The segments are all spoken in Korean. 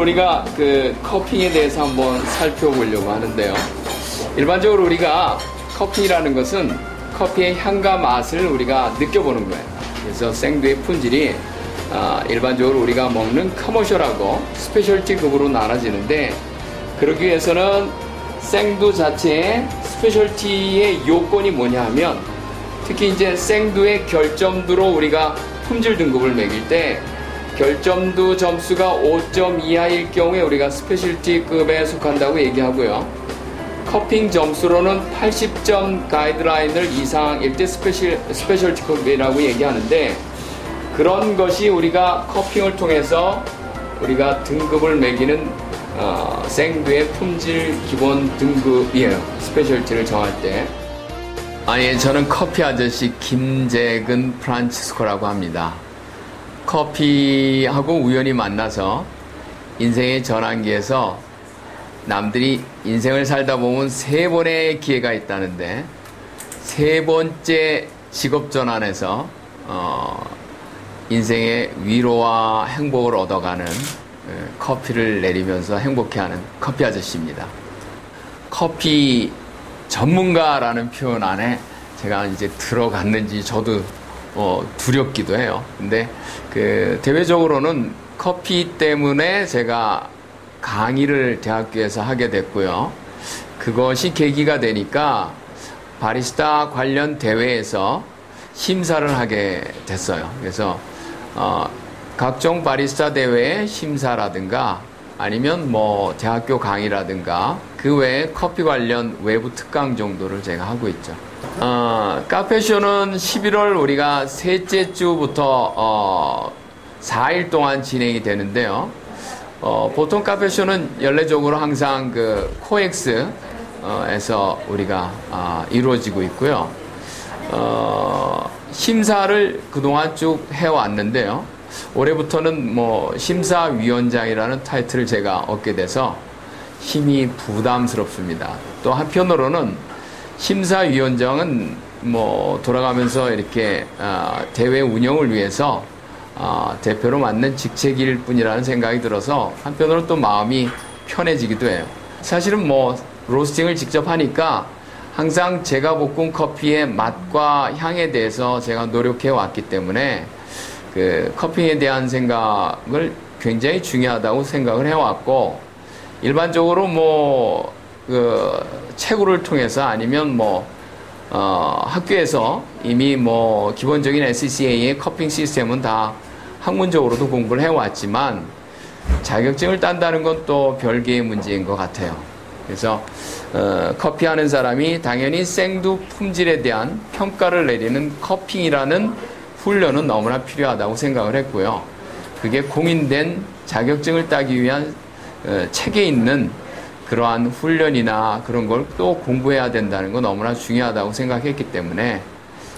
우리가 그 커핑에 대해서 한번 살펴보려고 하는데요. 일반적으로 우리가 커핑이라는 것은 커피의 향과 맛을 우리가 느껴보는 거예요. 그래서 생두의 품질이 일반적으로 우리가 먹는 커머셜하고 스페셜티급으로 나눠지는데, 그러기 위해서는 생두 자체의 스페셜티의 요건이 뭐냐 하면, 특히 이제 생두의 결점두로 우리가 품질 등급을 매길 때 결점두 점수가 5점 이하일 경우에 우리가 스페셜티급에 속한다고 얘기하고요. 커핑 점수로는 80점 가이드라인을 이상일 때 스페셜티급이라고 얘기하는데, 그런 것이 우리가 커핑을 통해서 우리가 등급을 매기는 생두의 품질 기본 등급이에요. 스페셜티를 정할 때. 아니, 저는 커피 아저씨 김재근 프란치스코라고 합니다. 커피하고 우연히 만나서 인생의 전환기에서 남들이 인생을 살다 보면 3번의 기회가 있다는데, 3번째 직업 전환에서 인생의 위로와 행복을 얻어가는 커피를 내리면서 행복해하는 커피 아저씨입니다. 커피 전문가라는 표현 안에 제가 이제 들어갔는지 저도 두렵기도 해요. 근데 대외적으로는 커피 때문에 제가 강의를 대학교에서 하게 됐고요. 그것이 계기가 되니까 바리스타 관련 대회에서 심사를 하게 됐어요. 그래서 각종 바리스타 대회의 심사라든가 아니면 뭐 대학교 강의라든가 그 외에 커피 관련 외부 특강 정도를 제가 하고 있죠. 카페쇼는 11월 우리가 셋째 주부터 4일 동안 진행이 되는데요. 보통 카페쇼는 연례적으로 항상 그 코엑스에서 우리가 이루어지고 있고요. 심사를 그동안 쭉 해왔는데요. 올해부터는 뭐 심사위원장이라는 타이틀을 제가 얻게 돼서 힘이 부담스럽습니다. 또 한편으로는 심사위원장은 뭐 돌아가면서 이렇게 대회 운영을 위해서 대표로 맡는 직책일 뿐이라는 생각이 들어서 한편으로는 또 마음이 편해지기도 해요. 사실은 뭐 로스팅을 직접 하니까 항상 제가 볶은 커피의 맛과 향에 대해서 제가 노력해 왔기 때문에 그 커피에 대한 생각을 굉장히 중요하다고 생각을 해왔고, 일반적으로 뭐 그 채굴을 통해서 아니면 뭐 학교에서 이미 뭐 기본적인 SCCA의 커핑 시스템은 다 학문적으로도 공부를 해왔지만 자격증을 딴다는 건 또 별개의 문제인 것 같아요. 그래서 커피하는 사람이 당연히 생두 품질에 대한 평가를 내리는 커핑이라는 훈련은 너무나 필요하다고 생각을 했고요. 그게 공인된 자격증을 따기 위한 책에 있는 그러한 훈련이나 그런 걸 또 공부해야 된다는 건 너무나 중요하다고 생각했기 때문에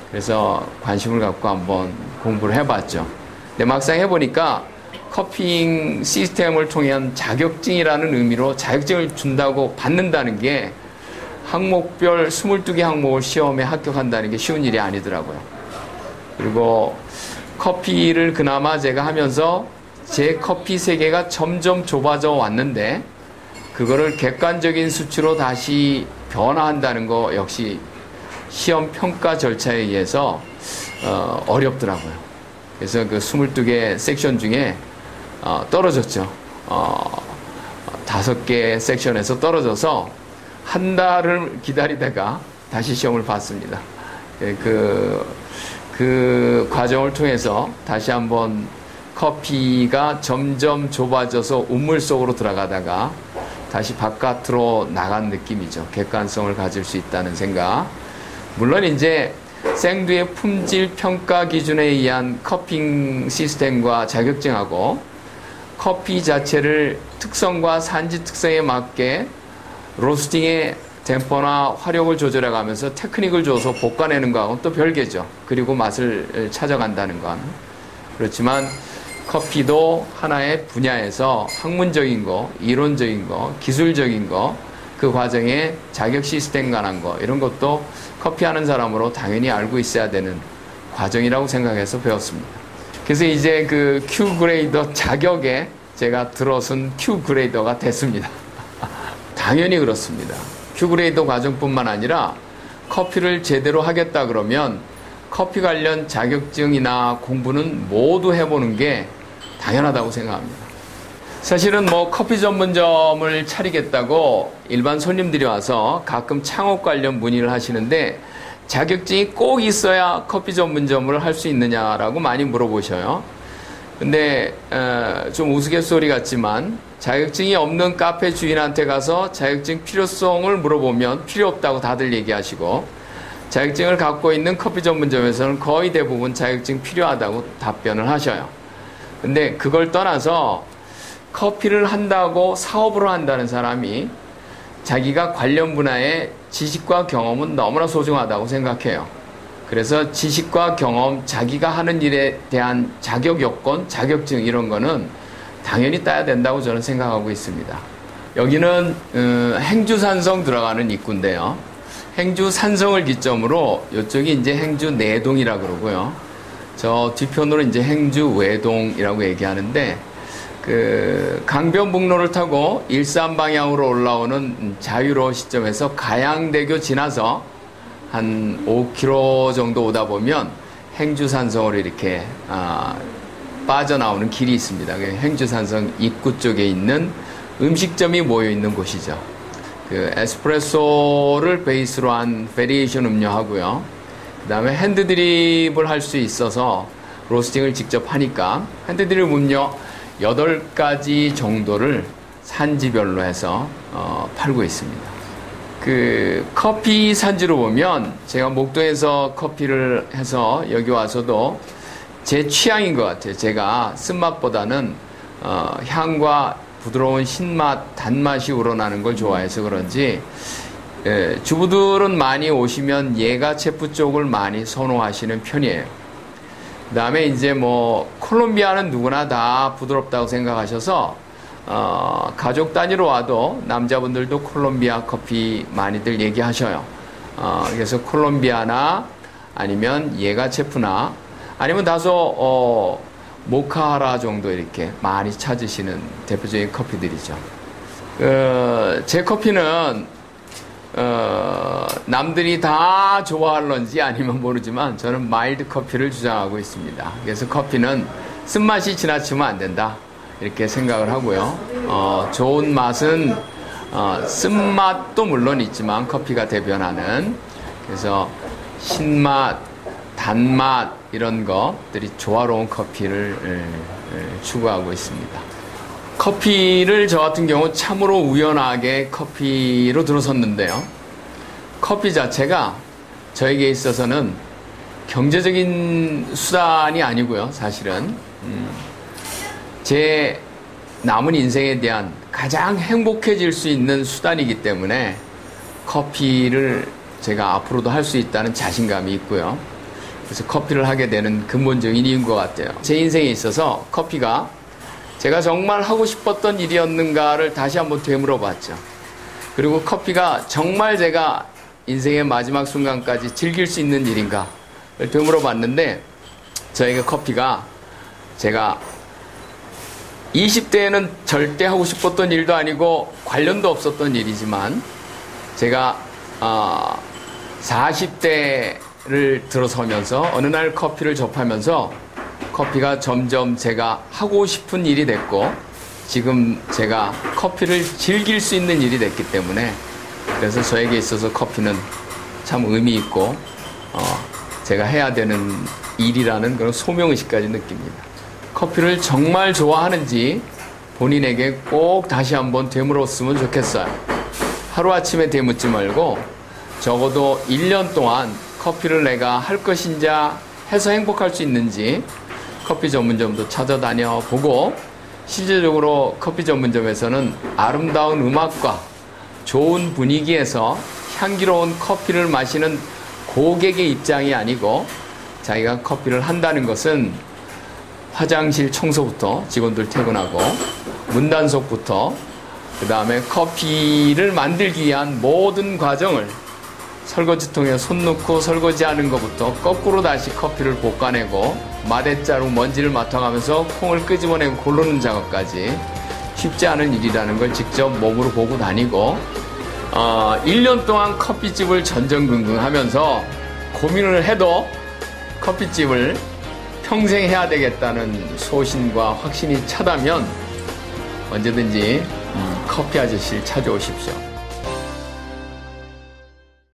그래서 관심을 갖고 한번 공부를 해봤죠. 근데 막상 해보니까 커핑 시스템을 통한 자격증이라는 의미로 자격증을 준다고 받는다는 게 항목별 22개 항목을 시험에 합격한다는 게 쉬운 일이 아니더라고요. 그리고 커피를 그나마 제가 하면서 제 커피 세계가 점점 좁아져 왔는데 그거를 객관적인 수치로 다시 변화한다는 거 역시 시험 평가 절차에 의해서 어렵더라고요. 그래서 그 22개 섹션 중에 떨어졌죠. 5개 섹션에서 떨어져서 한 달을 기다리다가 다시 시험을 봤습니다. 그 과정을 통해서 다시 한번 커피가 점점 좁아져서 우물 속으로 들어가다가 다시 바깥으로 나간 느낌이죠. 객관성을 가질 수 있다는 생각. 물론 이제 생두의 품질 평가 기준에 의한 커핑 시스템과 자격증하고 커피 자체를 특성과 산지 특성에 맞게 로스팅의 템포나 화력을 조절해 가면서 테크닉을 줘서 볶아내는 거하고는 또 별개죠. 그리고 맛을 찾아간다는 건. 그렇지만 커피도 하나의 분야에서 학문적인 거, 이론적인 거, 기술적인 거, 그 과정에 자격 시스템 관한 거, 이런 것도 커피하는 사람으로 당연히 알고 있어야 되는 과정이라고 생각해서 배웠습니다. 그래서 이제 그 Q 그레이더 자격에 제가 들어선 Q 그레이더가 됐습니다. 당연히 그렇습니다. Q 그레이더 과정뿐만 아니라 커피를 제대로 하겠다 그러면 커피 관련 자격증이나 공부는 모두 해보는 게 당연하다고 생각합니다. 사실은 뭐 커피 전문점을 차리겠다고 일반 손님들이 와서 가끔 창업 관련 문의를 하시는데 자격증이 꼭 있어야 커피 전문점을 할 수 있느냐라고 많이 물어보셔요. 근데 좀 우스갯소리 같지만 자격증이 없는 카페 주인한테 가서 자격증 필요성을 물어보면 필요 없다고 다들 얘기하시고, 자격증을 갖고 있는 커피 전문점에서는 거의 대부분 자격증 필요하다고 답변을 하셔요. 근데 그걸 떠나서 커피를 한다고 사업으로 한다는 사람이 자기가 관련 분야의 지식과 경험은 너무나 소중하다고 생각해요. 그래서 지식과 경험, 자기가 하는 일에 대한 자격 요건, 자격증 이런 거는 당연히 따야 된다고 저는 생각하고 있습니다. 여기는 행주산성 들어가는 입구인데요. 행주산성을 기점으로 이쪽이 이제 행주 내동이라 그러고요. 저 뒤편으로 이제 행주 외동이라고 얘기하는데, 그 강변북로를 타고 일산 방향으로 올라오는 자유로 시점에서 가양대교 지나서 한 5km 정도 오다 보면 행주산성으로 이렇게 빠져나오는 길이 있습니다. 행주산성 입구 쪽에 있는 음식점이 모여 있는 곳이죠. 그 에스프레소를 베이스로 한 베리에이션 음료 하고요. 그 다음에 핸드드립을 할 수 있어서 로스팅을 직접 하니까 핸드드립 음료 8가지 정도를 산지별로 해서 팔고 있습니다. 그 커피 산지로 보면 제가 목동에서 커피를 해서 여기 와서도 제 취향인 것 같아요. 제가 쓴맛보다는 향과 부드러운 신맛, 단맛이 우러나는 걸 좋아해서 그런지 주부들은 많이 오시면 예가 체프 쪽을 많이 선호하시는 편이에요. 그 다음에 이제 뭐 콜롬비아는 누구나 다 부드럽다고 생각하셔서 가족 단위로 와도 남자분들도 콜롬비아 커피 많이들 얘기하셔요. 그래서 콜롬비아나 아니면 예가 체프나 아니면 다소 모카라 정도 이렇게 많이 찾으시는 대표적인 커피들이죠. 제 커피는 남들이 다 좋아할런지 아니면 모르지만 저는 마일드 커피를 주장하고 있습니다. 그래서 커피는 쓴맛이 지나치면 안 된다 이렇게 생각을 하고요. 좋은 맛은 쓴맛도 물론 있지만 커피가 대변하는, 그래서 신맛, 단맛 이런 것들이 조화로운 커피를 추구하고 있습니다. 커피를 저 같은 경우 참으로 우연하게 커피로 들어섰는데요. 커피 자체가 저에게 있어서는 경제적인 수단이 아니고요. 사실은 제 남은 인생에 대한 가장 행복해질 수 있는 수단이기 때문에 커피를 제가 앞으로도 할 수 있다는 자신감이 있고요. 그래서 커피를 하게 되는 근본적인 이유인 것 같아요. 제 인생에 있어서 커피가 제가 정말 하고 싶었던 일이었는가를 다시 한번 되물어 봤죠. 그리고 커피가 정말 제가 인생의 마지막 순간까지 즐길 수 있는 일인가를 되물어 봤는데, 저에게 커피가 제가 20대에는 절대 하고 싶었던 일도 아니고 관련도 없었던 일이지만, 제가 40대를 들어서면서 어느 날 커피를 접하면서 커피가 점점 제가 하고 싶은 일이 됐고, 지금 제가 커피를 즐길 수 있는 일이 됐기 때문에, 그래서 저에게 있어서 커피는 참 의미 있고 제가 해야 되는 일이라는 그런 소명의식까지 느낍니다. 커피를 정말 좋아하는지 본인에게 꼭 다시 한번 되물었으면 좋겠어요. 하루아침에 되묻지 말고 적어도 1년 동안 커피를 내가 할 것인지 해서 행복할 수 있는지 커피 전문점도 찾아다녀 보고, 실제적으로 커피 전문점에서는 아름다운 음악과 좋은 분위기에서 향기로운 커피를 마시는 고객의 입장이 아니고, 자기가 커피를 한다는 것은 화장실 청소부터 직원들 퇴근하고 문단속부터 그 다음에 커피를 만들기 위한 모든 과정을 설거지통에 손 넣고 설거지하는 것부터 거꾸로 다시 커피를 볶아내고 마대자루 먼지를 맡아가면서 콩을 끄집어내고 고르는 작업까지 쉽지 않은 일이라는 걸 직접 몸으로 보고 다니고 1년 동안 커피집을 전전긍긍하면서 고민을 해도 커피집을 평생 해야 되겠다는 소신과 확신이 차다면 언제든지 커피 아저씨를 찾아오십시오.